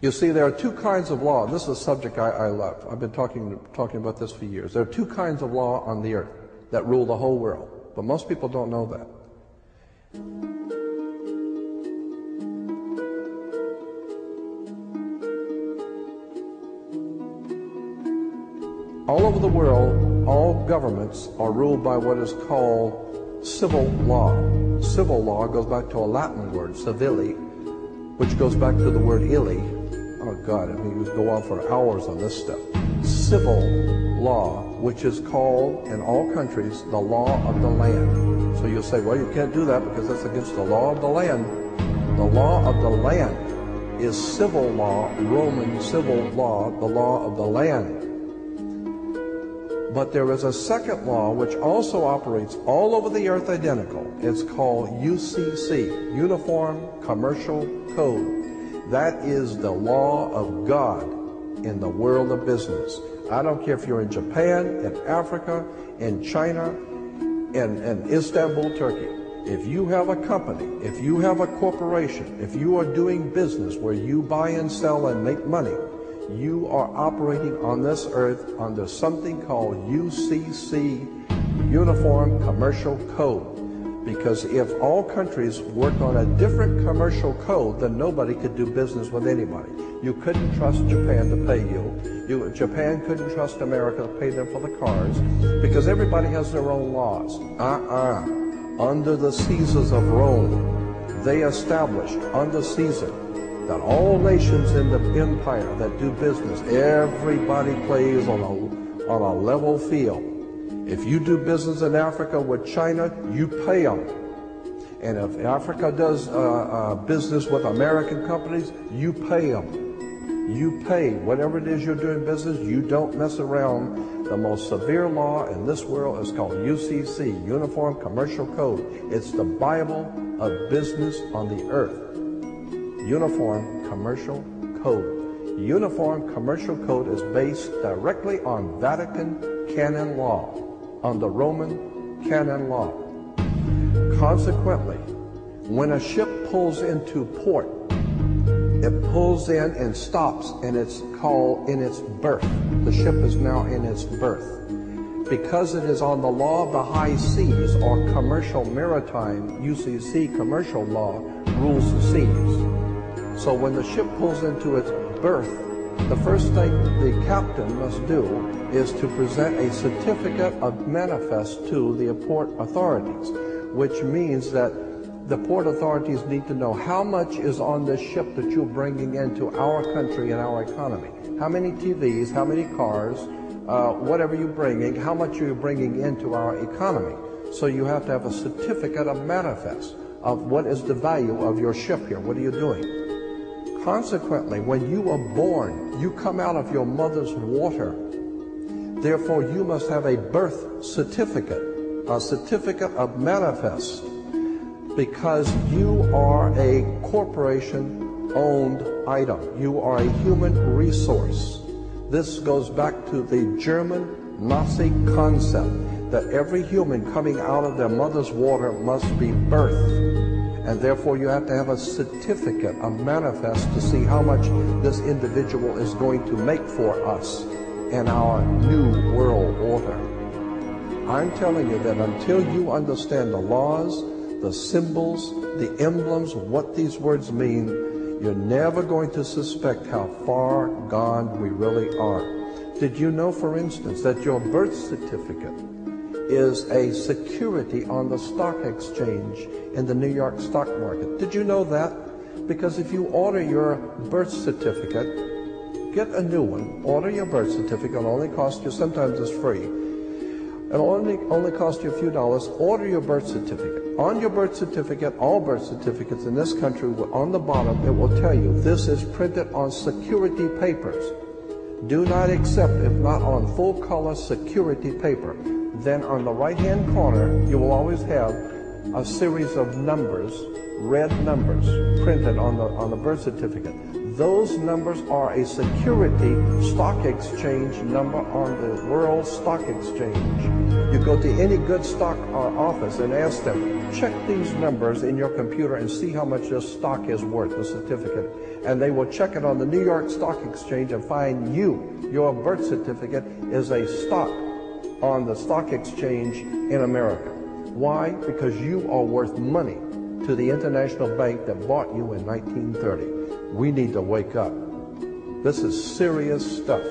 You see, there are two kinds of law. This is a subject I love. I've been talking about this for years. There are two kinds of law on the earth that rule the whole world, but most people don't know that. All over the world, all governments are ruled by what is called civil law. Civil law goes back to a Latin word, civili, which goes back to the word illi. Oh God, I mean, we could go on for hours on this stuff. Civil law, which is called in all countries the law of the land. So you'll say, well, you can't do that because that's against the law of the land. The law of the land is civil law, Roman civil law, the law of the land. But there is a second law which also operates all over the earth identical. It's called UCC, Uniform Commercial Code. That is the law of God in the world of business. I don't care if you're in Japan, in Africa, in China, in Istanbul, Turkey. If you have a company, if you have a corporation, if you are doing business where you buy and sell and make money, you are operating on this earth under something called UCC, Uniform Commercial Code. Because if all countries worked on a different commercial code, then nobody could do business with anybody. You couldn't trust Japan to pay you. Japan couldn't trust America to pay them for the cars, because everybody has their own laws. Under the Caesars of Rome, they established under Caesar that all nations in the empire that do business, everybody plays on a level field. If you do business in Africa with China, you pay them. And if Africa does business with American companies, you pay them. You pay. Whatever it is you're doing business, you don't mess around. The most severe law in this world is called UCC, Uniform Commercial Code. It's the Bible of business on the earth. Uniform Commercial Code. Uniform Commercial Code is based directly on Vatican canon law, on the Roman canon law. Consequently, when a ship pulls into port, it pulls in and stops, and it's called in its berth. The ship is now in its berth. Because it is on the law of the high seas, or commercial maritime, UCC commercial law, rules the seas. So when the ship pulls into its berth, the first thing the captain must do is to present a certificate of manifest to the port authorities, which means that the port authorities need to know how much is on this ship that you're bringing into our country and our economy. How many TVs, how many cars, whatever you're bringing, how much are you bringing into our economy. So you have to have a certificate of manifest of what is the value of your ship here. What are you doing? Consequently, when you are born, you come out of your mother's water. Therefore, you must have a birth certificate, a certificate of manifest, because you are a corporation-owned item. You are a human resource. This goes back to the German Nazi concept that every human coming out of their mother's water must be birthed. And therefore you have to have a certificate, a manifest, to see how much this individual is going to make for us in our new world order. I'm telling you that until you understand the laws, the symbols, the emblems, what these words mean, you're never going to suspect how far gone we really are. Did you know, for instance, that your birth certificate is a security on the stock exchange in the New York stock market? Did you know that? Because if you order your birth certificate, get a new one, order your birth certificate, it'll only cost you, sometimes it's free, it'll only cost you a few dollars. Order your birth certificate. On your birth certificate, all birth certificates in this country, on the bottom, it will tell you this is printed on security papers. Do not accept if not on full color security paper. Then on the right-hand corner, you will always have a series of numbers, red numbers, printed on the birth certificate. Those numbers are a security stock exchange number on the World Stock Exchange. You go to any good stock office and ask them, check these numbers in your computer and see how much this stock is worth, the certificate. And they will check it on the New York Stock Exchange and find your birth certificate is a stock on the stock exchange in America. Why? Because you are worth money to the international bank that bought you in 1930. We need to wake up. This is serious stuff.